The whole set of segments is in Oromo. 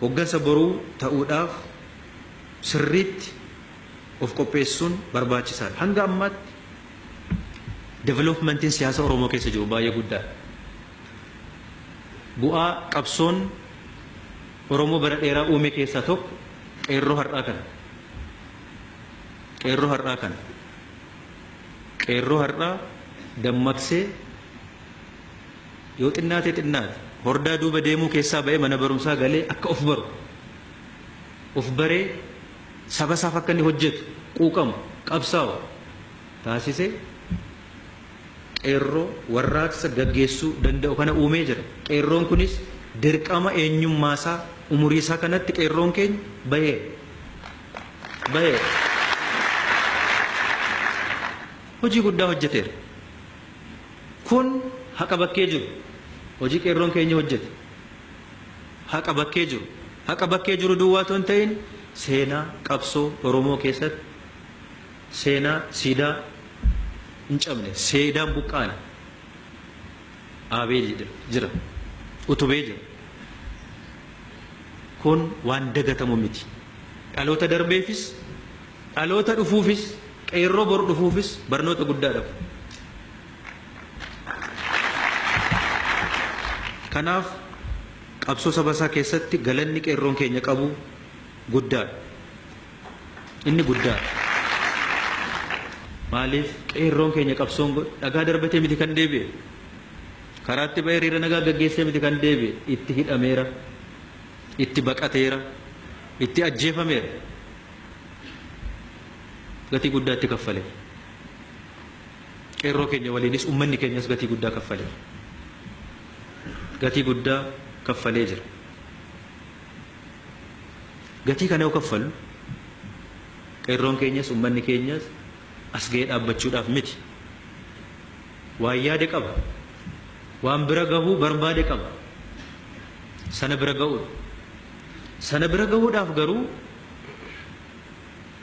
hoggansa boruu ta'uudhaaf sirriitti of qopheessuun barbaachisaadha. Hanga ammaatti developmentiin siyaasa Oromoo keessa jiru baay'ee guddaa. Bu'aa qabsoon Oromoo bara dheeraa uume keessaa tokko qeerroo har'aa kana. Qeerroo har'aa kana. Qeerroo har'aa dammaqsee yoo xinnaate hordaa duuba deemuu keessaa ba'ee mana barumsaa galee akka of baru of baree saba isaaf akka inni hojjetu quuqamu qabsaa'u taasise qeerroo warraaqsa gaggeessuu danda'u kana uumee jira. Qeerroon kunis dirqama eenyummaasaa umurii isaa kanatti qeerroon keenya bahee hojii guddaa hojjeteera. Kun haqa bakkee jiru. Hojii qeerroon keenya hojjete haqa bakkee jiru. Haqa bakkee jiru duwwaa otoo hin ta'in seenaa qabsoo Oromoo keessatti seenaa siidaa hin cabne seedaan buqqaane aabee jira utubee jira. Kun waan dagatamu miti. Dhaloota darbeefis dhaloota dhufuufis qeerroo bor dhufuufis barnoota guddaa dhabu. Kanaaf qabsoo saba isaa keessatti galanni qeerroon keenya qabu guddaadha. Inni guddaadha. Maaliif qeerroon keenya qabsoon dhagaa darbatee miti kan deebi'e. Karaatti ba'ee hiriira nagaa gaggeessee miti kan deebi'e. Itti hidhameera, itti baqateera, itti ajjeefameera. Gatii guddaa itti kaffale. Qeerroo keenya waliinis uummanni keenyas gatii guddaa kaffale. Gatii guddaa kaffalee jira. Gatii kana yoo kaffalu qeerroon keenyas uummanni keenyas as ga'ee dhaabbachuudhaaf miti. Waan yaade qaba. Waan bira gahuu barbaade qaba. Sana bira ga'uudha. Sana bira ga'uudhaaf garuu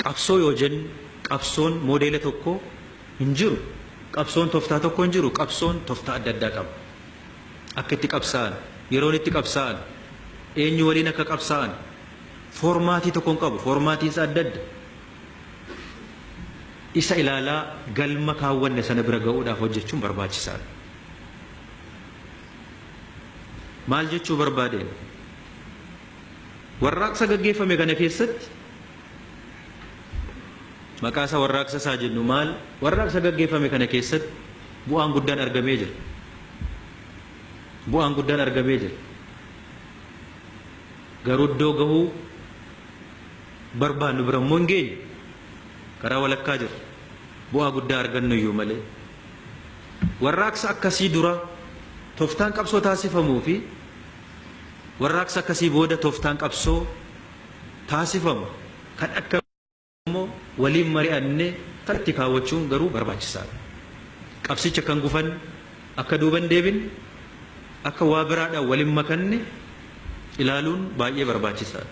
qabsoo yoo jennu qabsoon moodeela tokko hin jiru. Qabsoon tooftaa tokko hin jiru. Qabsoon tooftaa adda addaa qaba. Akka itti qabsaa'an, yeroon itti qabsaa'an, eenyu waliin akka qabsaa'an, foormaatii tokkoon qabu. Foormaatiin isaa adda adda. Isa ilaalaa galma kaawwanne sana bira ga'uudhaaf hojjechuun barbaachisaadha. Maal jechuu barbaadeen? Warraaqsa gaggeeffame kana keessatti maqaa isaa warraaqsa isaa jennu maal? Warraaqsa gaggeeffame kana keessatti bu'aan guddaan argamee jira. Bu'aan guddaan argamee jira. Garuu iddoo gahuu barbaannu bira immoo hin geenye. Karaa walakkaa jira. Bu'aa guddaa argannu iyyuu malee. Warraaqsa akkasii dura tooftaan qabsoo taasifamuu fi warraaqsa akkasii booda tooftaan qabsoo taasifamu kan akka immoo waliin mari'annee kan itti kaawwachuun garuu barbaachisaadha. Qabsicha kan gufan akka duuban deebin akka waa biraadhaan waliin makanne ilaaluun baay'ee barbaachisaadha.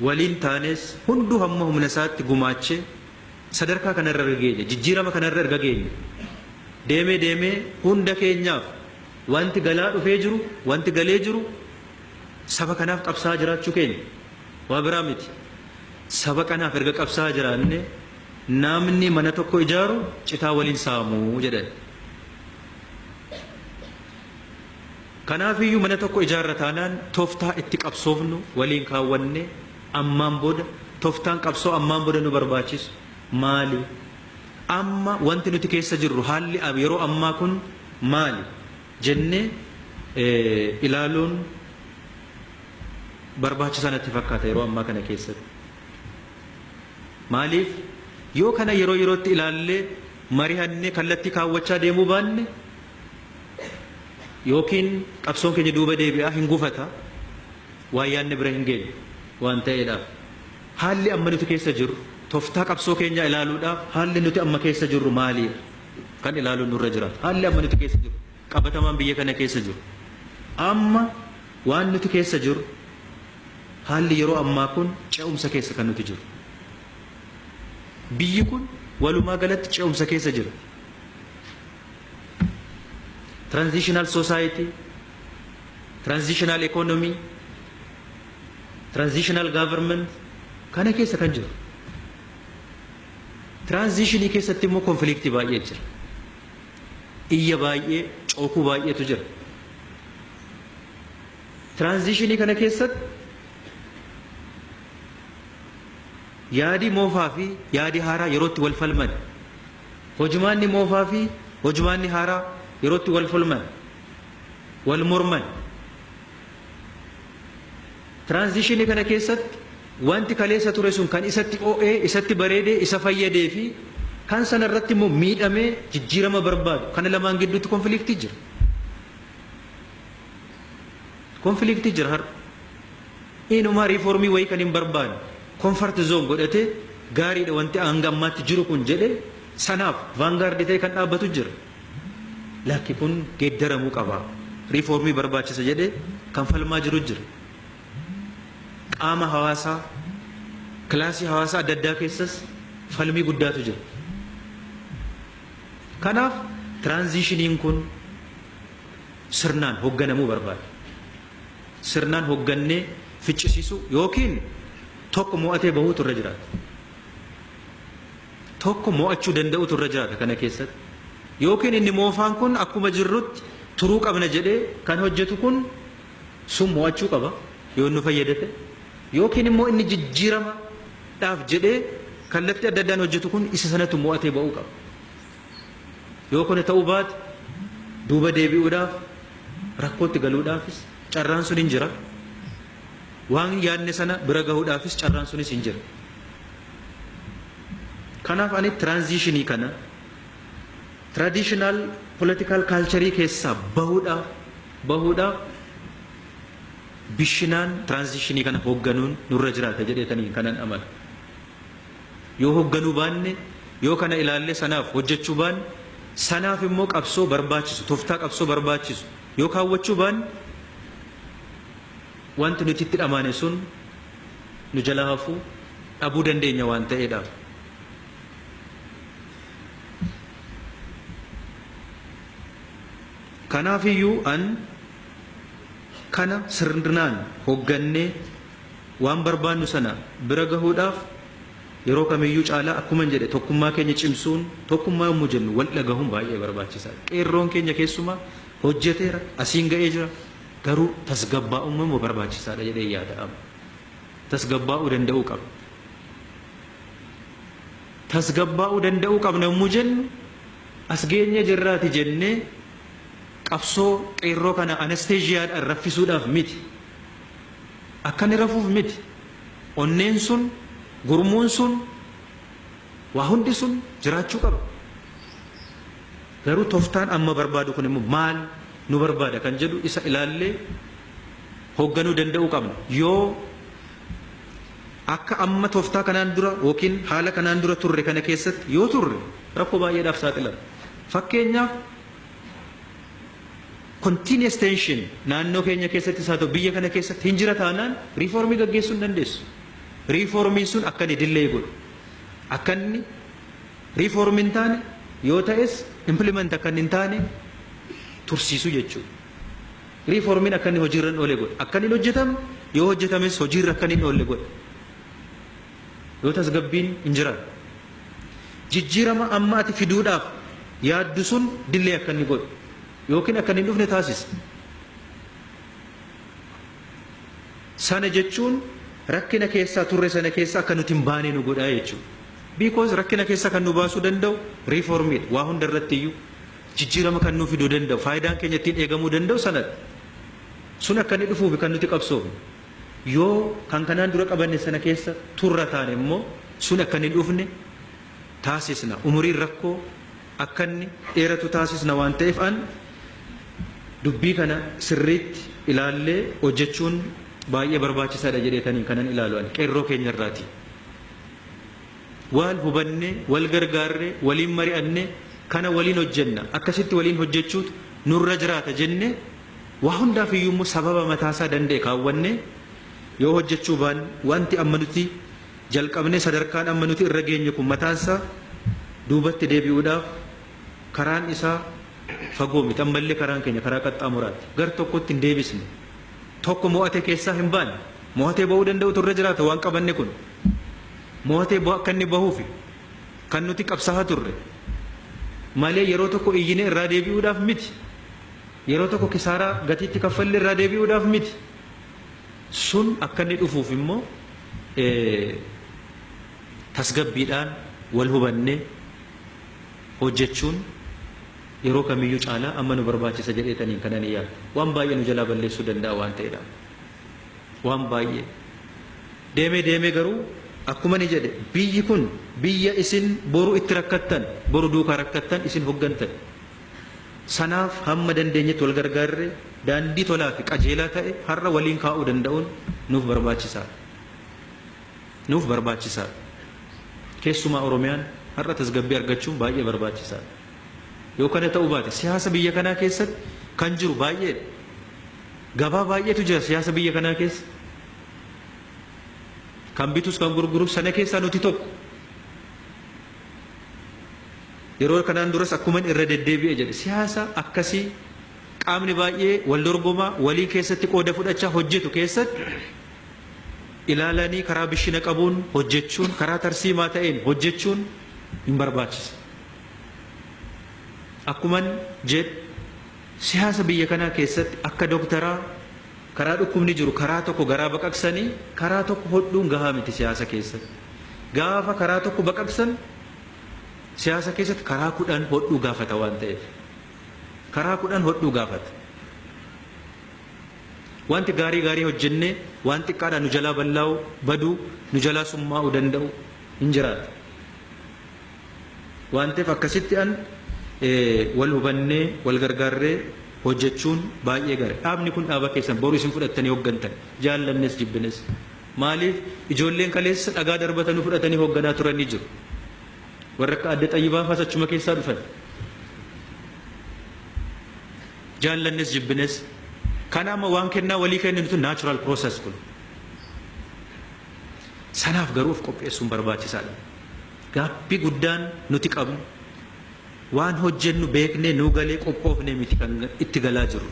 Waliin taanes hunduu hamma humna isaatti gumaachee sadarkaa kanarra erga geenye jijjiirama kanarra erga geenye deemee hunda keenyaaf wanti galaa dhufee jiru wanti galee jiru saba kanaaf qabsaa jiraachuu keenya waa biraa miti. Saba kanaaf erga qabsaa jiraanne namni mana tokko ijaaru citaa waliin saamuu jedhan. Kanaafiyyuu mana tokko ijaarra taanaan tooftaa itti qabsoofnu waliin kaawwanne ammaan booda tooftaan qabsoo ammaan booda nu barbaachisu maali? Amma wanti nuti keessa jirru haalli yeroo ammaa kun maali jennee ilaaluun barbaachisaa natti fakkaata yeroo ammaa kana keessatti. Maaliif yoo kana yerootti ilaallee mari'annee kallattii kaawwachaa deemuu baanne yookiin qabsoon keenya duuba deebi'aa hin gufata waan yaadne bira hin geenye waan ta'eedhaaf haalli amma nuti keessa jirru tooftaa qabsoo keenya ilaaluudhaaf haalli nuti amma keessa jirru maali kan ilaaluun nurra jiraatu. Haalli amma nuti keessa jiru qabatamaan biyya kana keessa jiru amma waan nuti keessa jiru haalli yeroo ammaa kun ce'umsa keessa kan nuti jiru. Biyyi kun walumaa galatti ce'umsa keessa jira. Transitional society, transitional economy, transitional government kana keessa kan jiru. Transitionii keessatti immoo konfliktii baay'ee jira. Iyya baay'ee, cookuu baay'eetu jira. Transitionii kana keessatti yaadi moofaa fi yaadi haaraa yerootti wal falman, hojimaanni moofaa fi hojimaanni haaraa yerootti wal falman, wal morman. Transitionii kana keessatti wanti kaleessa ture sun kan isatti oo'ee, isatti bareedee, isa fayyadee fi kan sana irratti immoo miidhamee jijjiirama barbaadu kana lamaan gidduutti konfliktii jira. Konfliktii jira har'a. Inumaa riiformii wayii kan hin barbaanne comfort zone godhatee gaariidha wanti hanga ammaatti jiru kun jedhee sanaaf vaangaardii ta'e kan dhaabbatu jira. Lakki kun geeddaramuu qaba. Riiformii barbaachisa jedhee kan falmaa jiru jira. Qaama hawaasaa, kilaasii hawaasaa adda addaa keessas falmii guddaatu jira. Kanaaf tiraanziishiniin kun sirnaan hoogganamuu barbaada. Sirnaan hooggannee ficcisiisu yookiin tokko mo'atee bahuutu irra jiraata. Tokko mo'achuu danda'utu irra jiraata kana keessatti. Yookiin inni moofaan kun akkuma jirrutti turuu qabna jedhee kan hojjetu kun sun mo'achuu qaba yoo nu fayyadate. Yookiin immoo inni jijjiiramaadhaaf jedhee kallattii adda addaan hojjetu kun isa sanatu mo'atee bahuu qaba. Yoo kana ta'uu baate duuba deebi'uudhaaf rakkootti galuudhaafis carraan sun hin jira. Waan yaadne sana bira gahuudhaafis carraan sunis hin jira. Kanaaf ani tiraanziishinii kana traditional political culture keessaa bahuudhaaf bishinaan tiraanziishinii kana hoogganuun nurra jiraata jedheetanii kanan amala. Yoo hoogganuu baanne, yoo kana ilaalle sanaaf hojjechuu baanne, sanaaf immoo qabsoo barbaachisu, tooftaa qabsoo barbaachisu yoo kaawwachuu baanne wanti nuti itti dhamaane sun nu jalaa hafuu dhabuu dandeenya waan ta'eedha. Kanaafiyyuu an kana sirnaan hooggannee waan barbaannu sana bira gahuudhaaf yeroo kamiyyuu caalaa akkuma jedhe tokkummaa keenya cimsuun, tokkummaa yommuu jennu wal dhagahuun baay'ee barbaachisaadha. Qeerroon keenya keessumaa hojjeteera, asiin ga'ee jira. Garuu tasgabbaa'uun immoo barbaachisaadha jedhee yaada'ama. Tasgabbaa'uu danda'uu qabna. Tasgabbaa'uu danda'uu qabna yommuu jennu as geenye jirraati jennee qabsoo qeerroo kana anesteeziyaadhaan raffisuudhaaf miti. Akka inni rafuuf miti. Onneen sun, gurmuun sun, waa hundi sun jiraachuu qaba. Garuu tooftaan amma barbaadu kun immoo maal nu barbaada kan jedhu isa ilaallee hoogganuu danda'uu qabna. Yoo akka amma tooftaa kanaan dura yookiin haala kanaan dura turre kana keessatti yoo turre rakkoo baay'eedhaaf saaxilama. Fakkeenyaaf continuous tension naannoo keenya keessatti haa ta'u biyya kana keessatti hin jira taanaan riiformii gaggeessuu hin dandeessu. Riiformiin sun akka inni dillee godhu, akka inni riiformiin taane yoo ta'es implement akka inni hin taane tursiisuu jechuudha. Riiformiin akka inni hojiirra hin oolle godha. Akka inni hojjetamu yoo hojjetames hojiirra akka inni hin oolle godha. Yoo tasgabbiin hin jiran. Jijjiirama amma ati fiduudhaaf yaaddu sun dillee akka inni godhu yookiin akka inni hin dhufne taasisa. Sana jechuun rakkina keessaa turre sana keessaa akka nuti hin baane nu godhaa jechuudha. Because rakkina keessaa kan nu baasuu danda'u riiformiidha. Waa hunda irratti iyyuu jijjiirama kan nu fiduu danda'u, faayidaan keenya ittiin eegamuu danda'u sanadha. Sun akka inni dhufuuf kan nuti qabsoofnu. Yoo kan kanaan dura qabanne sana keessa turra taane immoo sun akka inni dhufne taasisna. Umuriin rakkoo akka inni dheeratu taasisna waan ta'eef an dubbii kana sirriitti ilaallee hojjechuun baay'ee barbaachisaadha jedheetanii kanan ilaalu ani qeerroo keenya irraati. Wal hubannee, wal gargaarree, waliin mari'annee kana waliin hojjenna. Akkasitti waliin hojjechuutu nurra jiraata jennee waa hundaaf iyyuu immoo sababa mataasaa danda'e kaawwannee yoo hojjechuu baan wanti amma nuti jalqabnee sadarkaan amma nuti irra geenye kun mataansaa duubatti deebi'uudhaaf karaan isaa fagoo miti. Ammallee karaan keenya karaa qaxxaamuraati. Gar tokkotti hin deebisne. Tokko mo'ate keessaa hin baane. mo'atee bahuu danda'u turre jiraata waan qabanne kun mo'atee akka inni bahuufi kan nuti qabsaa'aa turre malee yeroo tokko iyyine irraa deebi'uudhaaf miti yeroo tokko kisaaraa gatiitti kaffallee irraa deebi'uudhaaf miti sun akka inni dhufuuf immoo tasgabbiidhaan wal hubannee hojjechuun yeroo kamiyyuu caalaa amma nu barbaachisa jedheetaniin kanan yaadu waan baay'ee nu jalaa balleessuu danda'a waan ta'eedha waan baay'ee deemee garuu akkuma ni jedhe biyyi kun biyya isin boru itti rakkattan boru duukaa rakkattan isin hoggantan sanaaf hamma dandeenyetti wal gargaarre daandii tolaa fi qajeelaa ta'e har'a waliin kaa'uu danda'uun nuuf barbaachisaa keessumaa Oromiyaan har'a tasgabbii argachuun baay'ee barbaachisaa yoo kana ta'uu baate siyaasa biyya kanaa keessatti kan jiru baay'ee gabaa baay'eetu jira siyaasa biyya kanaa keessa kan bitus kan gurgurus sana keessaa nuti tokko yeroo kanaan duras akkuma irra deddeebi'e jedhe siyaasa akkasii qaamni baay'ee wal dorgomaa walii keessatti qooda fudhachaa hojjetu keessatti ilaalanii karaa bishina qabuun hojjechuun karaa tarsiimaa ta'een hojjechuun hin barbaachisa. Akkuman jedhe siyaasa biyya kanaa keessatti akka dooktaraa karaa dhukkubni jiru karaa tokko garaa baqaqsanii karaa tokko hodhuun gahaa miti siyaasa keessatti. Gaafa karaa tokko baqaqsan siyaasa keessatti karaa 10 hodhuu gaafata waan ta'eef karaa 10 hodhuu gaafata. Wanti gaarii hojjennee waan xiqqaadhaan nu jalaa ballaa'u baduu nu jalaa summaa'uu danda'u hin jiraatu. Waan ta'eef akkasitti wal hubannee wal gargaarree hojjechuun baay'ee gaarii. Dhaabni kun dhaaba keessan boru isin fudhattanii hooggantan jaallannes jibbines maaliif ijoolleen kaleessa dhagaa darbatanii fudhatanii hoogganaa turanii jiru. Warra akka adda xayyibaa faas achuma keessaa dhufan jaallannes jibbines kana amma waan kennaa walii kenninutu natural process kun sanaaf garuu of qopheessuun barbaachisaadha. Gaaffii guddaan nuti qabnu waan hojjennu beeknee nuu galee qophoofnee miti kan itti galaa jiru.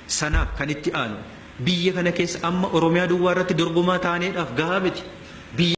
Sanaaf kan itti aanu biyya kana keessa amma Oromiyaa duwwaa irratti dorgomaa taaneedhaaf gahaa miti.